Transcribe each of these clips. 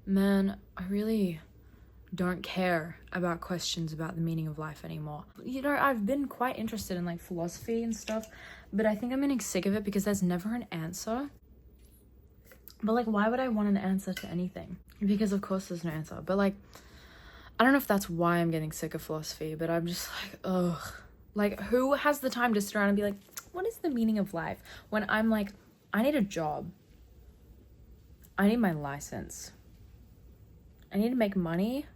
Man, I really don't care about questions about the meaning of life anymore. You know, I've been quite interested in like philosophy and stuff, but I think I'm getting sick of it because there's never an answer. But like, why would I want an answer to anything? Because of course there's no answer. But like, I don't know if that's why I'm getting sick of philosophy, but I'm just like, ugh. Like, who has the time to sit around and be like, what is the meaning of life? When I'm like, I need a job. I need my license. I need to make money.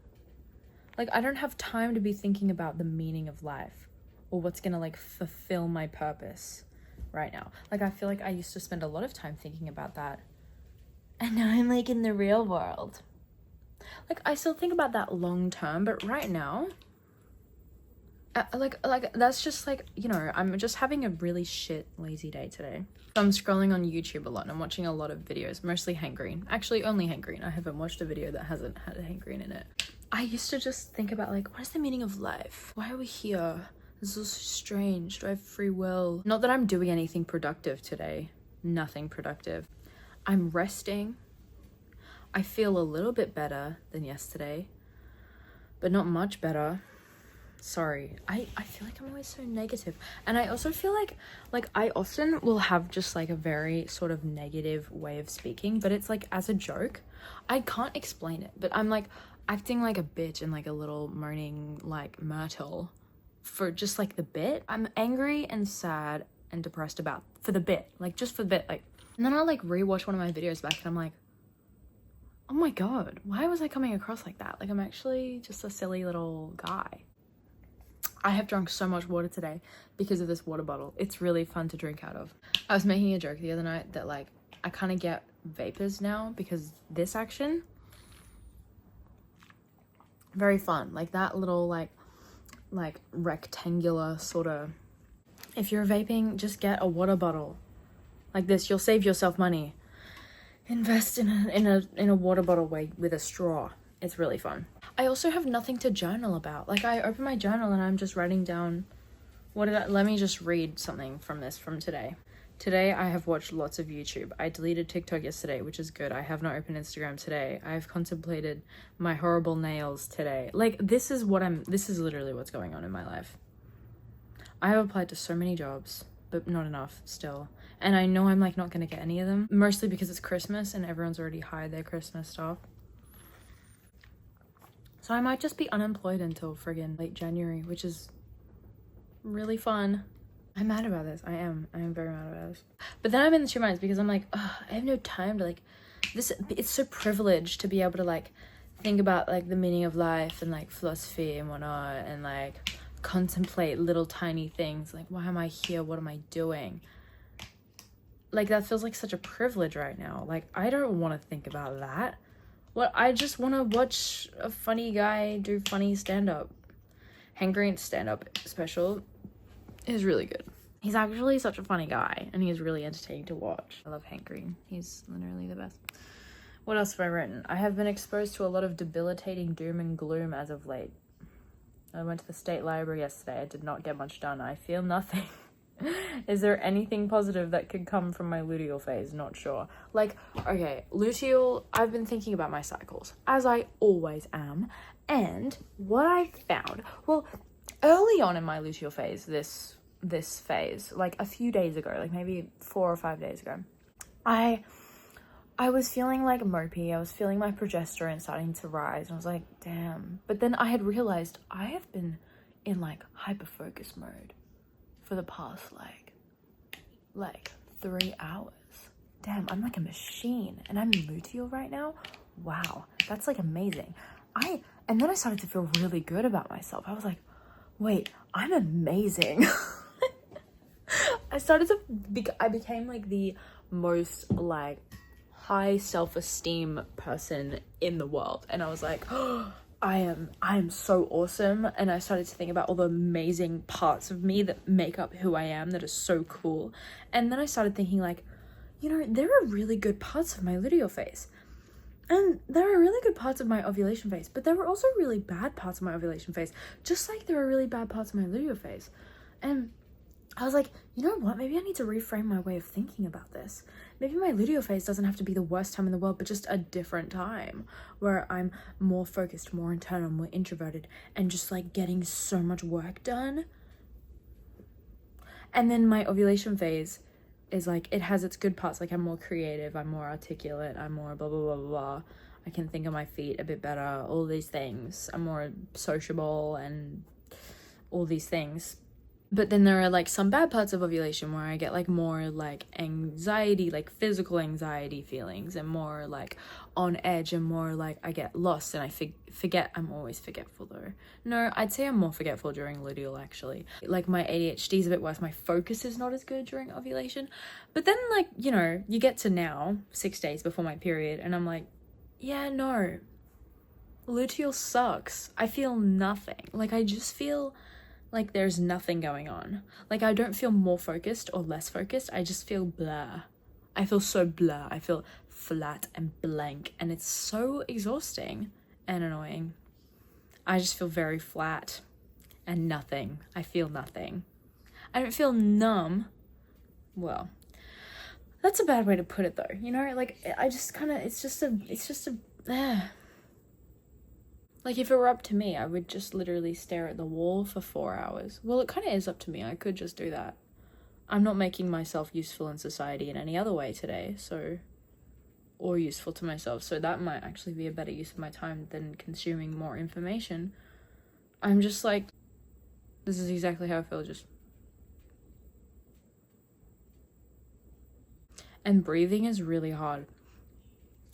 Like, I don't have time to be thinking about the meaning of life or what's gonna like fulfill my purpose right now. Like, I feel like I used to spend a lot of time thinking about that. And now I'm like in the real world. Like, I still think about that long term, but right now, like that's just like, you know, I'm just having a really shit lazy day today. I'm scrolling on YouTube a lot and I'm watching a lot of videos, mostly Hank Green. Actually, only Hank Green. I haven't watched a video that hasn't had a Hank Green in it. I used to just think about like, what is the meaning of life? Why are we here? This is so strange. Do I have free will? Not that I'm doing anything productive today. Nothing productive. I'm resting. I feel a little bit better than yesterday, but not much better. Sorry, I feel like I'm always so negative. And I also feel like I often will have just like a very sort of negative way of speaking, but it's like as a joke. I can't explain it, but I'm like acting like a bitch and like a little moaning like Myrtle for just like the bit. I'm angry and sad and depressed about for the bit, like just for the bit, like, and then I'll like rewatch one of my videos back and I'm like, oh my god, why was I coming across like that? Like, I'm actually just a silly little guy. I have drunk so much water today because of this water bottle. It's really fun to drink out of. I was making a joke the other night that like I kind of get vapors now because this action, very fun. Like that little like rectangular sort of, if you're vaping, just get a water bottle like this. You'll save yourself money. Invest in a water bottle with a straw. It's really fun. I also have nothing to journal about. Like, I open my journal and I'm just writing down let me just read something from today. Today I have watched lots of YouTube. I deleted TikTok yesterday, which is good. I have not opened Instagram today. I've contemplated my horrible nails today. Like, this is literally what's going on in my life. I have applied to so many jobs, but not enough still. And I know I'm like not gonna get any of them, mostly because it's Christmas and everyone's already hired their Christmas stuff. So I might just be unemployed until friggin' late January, which is really fun. I'm mad about this. I am very mad about this. But then I'm in the two minds because I'm like, I have no time to like this. It's so privileged to be able to like think about like the meaning of life and like philosophy and whatnot and like contemplate little tiny things like, why am I here? What am I doing? Like, that feels like such a privilege right now. Like, I don't want to think about that. What, I just want to watch a funny guy do funny stand-up. Hank Green's stand-up special is really good. He's actually such a funny guy, and he's really entertaining to watch. I love Hank Green. He's literally the best. What else have I written? I have been exposed to a lot of debilitating doom and gloom as of late. I went to the state library yesterday. I did not get much done. I feel nothing. Is there anything positive that could come from my luteal phase? Not sure. Like, okay, luteal, I've been thinking about my cycles, as I always am, and what I found, well, early on in my luteal phase, this phase, like a few days ago, like maybe 4 or 5 days ago, I was feeling like mopey. I was feeling my progesterone starting to rise, and I was like, damn. But then I had realized I have been in like hyperfocus mode for the past like 3 hours. Damn, I'm like a machine, and I'm luteal right now. Wow, that's like amazing. And then I started to feel really good about myself. I was like, wait, I'm amazing. I became like the most like high self-esteem person in the world, and I was like, oh, I am so awesome. And I started to think about all the amazing parts of me that make up who I am, that is so cool. And then I started thinking like, you know, there are really good parts of my luteal phase, and there are really good parts of my ovulation phase, but there were also really bad parts of my ovulation phase, just like there are really bad parts of my luteal phase. And I was like, you know what, maybe I need to reframe my way of thinking about this. maybe my luteal phase doesn't have to be the worst time in the world, but just a different time where I'm more focused, more internal, more introverted, and just like getting so much work done. And then my ovulation phase is like, it has its good parts. Like I'm more creative, I'm more articulate, I'm more blah, blah, blah, blah, blah. I can think on my feet a bit better, all these things. I'm more sociable and all these things. But then there are like some bad parts of ovulation where I get like more like anxiety, like physical anxiety feelings, and more like on edge, and more like I get lost and I forget. I'm always forgetful though. No, I'd say I'm more forgetful during luteal actually. Like my ADHD is a bit worse. My focus is not as good during ovulation. But then like, you know, you get to now 6 days before my period and I'm like, yeah, no, luteal sucks. I feel nothing. Like I just feel like there's nothing going on. Like I don't feel more focused or less focused. I just feel blah. I feel so blah. I feel flat and blank, and it's so exhausting and annoying. I just feel very flat and nothing. I feel nothing. I don't feel numb. Well, that's a bad way to put it though. You know, like I just kind of, it's just a like if it were up to me, I would just literally stare at the wall for 4 hours. Well, it kind of is up to me. I could just do that. I'm not making myself useful in society in any other way today, so, or useful to myself. So that might actually be a better use of my time than consuming more information. I'm just like, this is exactly how I feel, just. And breathing is really hard.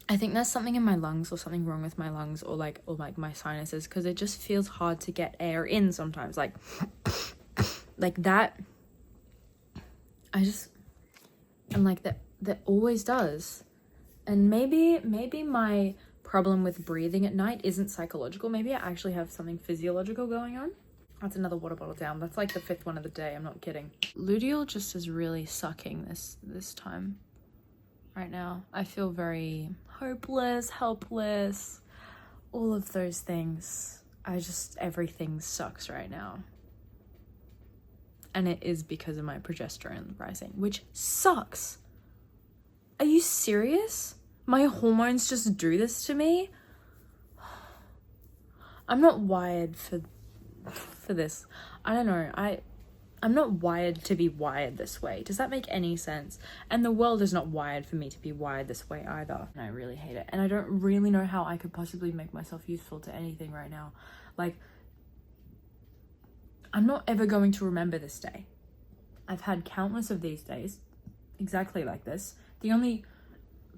I think there's something in my lungs or something wrong with my lungs or my sinuses, because it just feels hard to get air in sometimes, like that. I'm like that always does. And maybe my problem with breathing at night isn't psychological. Maybe I actually have something physiological going on. That's another water bottle down. That's like the 5th one of the day. I'm not kidding. Luteal just is really sucking this time. Right now, I feel very hopeless, helpless, all of those things. Everything sucks right now. And it is because of my progesterone rising, which sucks. Are you serious? My hormones just do this to me? I'm not wired for this. I don't know. I'm not wired to be wired this way. Does that make any sense? And the world is not wired for me to be wired this way either. And I really hate it. And I don't really know how I could possibly make myself useful to anything right now. Like, I'm not ever going to remember this day. I've had countless of these days exactly like this. The only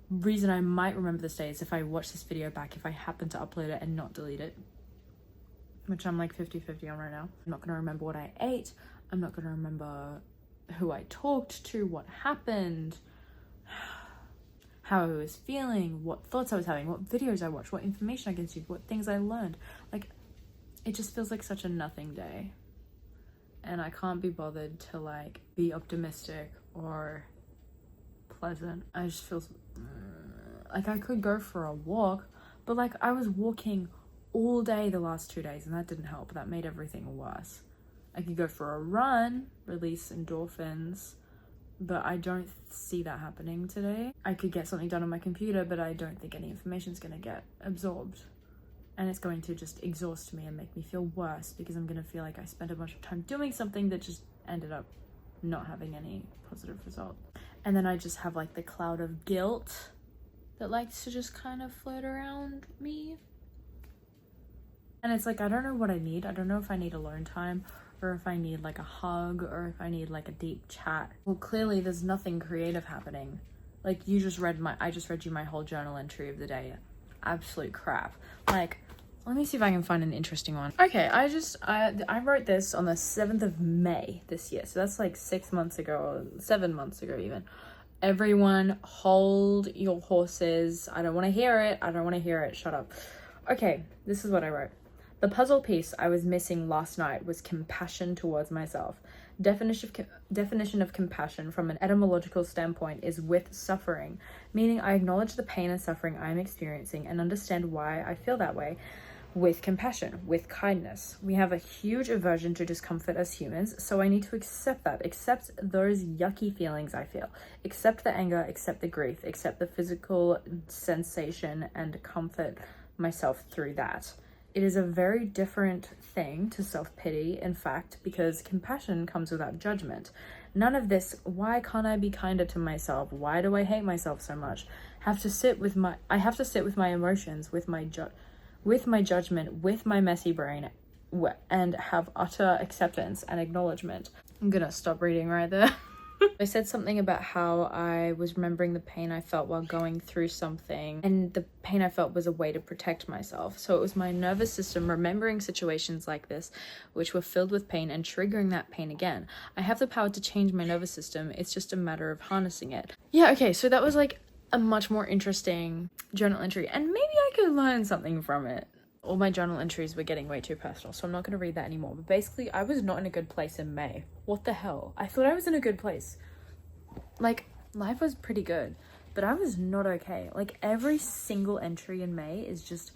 reason I might remember this day is if I watch this video back, if I happen to upload it and not delete it, which I'm like 50-50 on right now. I'm not going to remember what I ate. I'm not going to remember who I talked to, what happened, how I was feeling, what thoughts I was having, what videos I watched, what information I consumed, what things I learned. Like, it just feels like such a nothing day. And I can't be bothered to like be optimistic or pleasant. I just feel like I could go for a walk, but like I was walking all day the last 2 days and that didn't help. That made everything worse. I could go for a run, release endorphins, but I don't see that happening today. I could get something done on my computer, but I don't think any information is going to get absorbed. And it's going to just exhaust me and make me feel worse because I'm going to feel like I spent a bunch of time doing something that just ended up not having any positive result. And then I just have like the cloud of guilt that likes to just kind of float around me. And it's like, I don't know what I need. I don't know if I need alone time or if I need like a hug or if I need like a deep chat. Well, clearly there's nothing creative happening. Like I just read you my whole journal entry of the day. Absolute crap. Like, let me see if I can find an interesting one. Okay, I wrote this on the 7th of May this year. So that's like 6 months ago, or 7 months ago even. Everyone hold your horses. I don't want to hear it. I don't want to hear it. Shut up. Okay, this is what I wrote. The puzzle piece I was missing last night was compassion towards myself. Definition of compassion from an etymological standpoint is with suffering, meaning I acknowledge the pain and suffering I am experiencing and understand why I feel that way. with compassion, with kindness. We have a huge aversion to discomfort as humans, so I need to accept that, accept those yucky feelings I feel, accept the anger, accept the grief, accept the physical sensation, and comfort myself through that. It is a very different thing to self-pity, in fact, because compassion comes without judgment. None of this, why can't I be kinder to myself? Why do I hate myself so much? I have to sit with my emotions, with my judgment, with my messy brain, and have utter acceptance and acknowledgement. I'm gonna stop reading right there. I said something about how I was remembering the pain I felt while going through something, and the pain I felt was a way to protect myself. So it was my nervous system remembering situations like this, which were filled with pain and triggering that pain again. I have the power to change my nervous system. It's just a matter of harnessing it. Yeah, okay, so that was like a much more interesting journal entry, and maybe I could learn something from it. All my journal entries were getting way too personal, so I'm not going to read that anymore. But basically, I was not in a good place in May. What the hell? I thought I was in a good place. Like, life was pretty good, but I was not okay. Like, every single entry in May is just,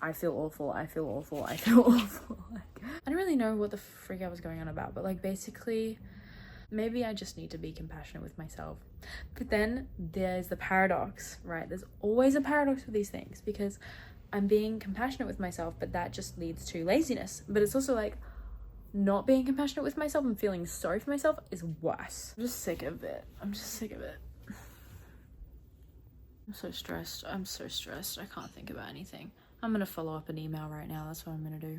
I feel awful, I feel awful, I feel awful. Like, I don't really know what the freak I was going on about, but like, basically, maybe I just need to be compassionate with myself. But then there's the paradox, right? There's always a paradox with these things, because I'm being compassionate with myself, but that just leads to laziness. But it's also like, not being compassionate with myself and feeling sorry for myself is worse. I'm just sick of it. I'm so stressed. I can't think about anything. I'm gonna follow up an email right now. That's what I'm gonna do.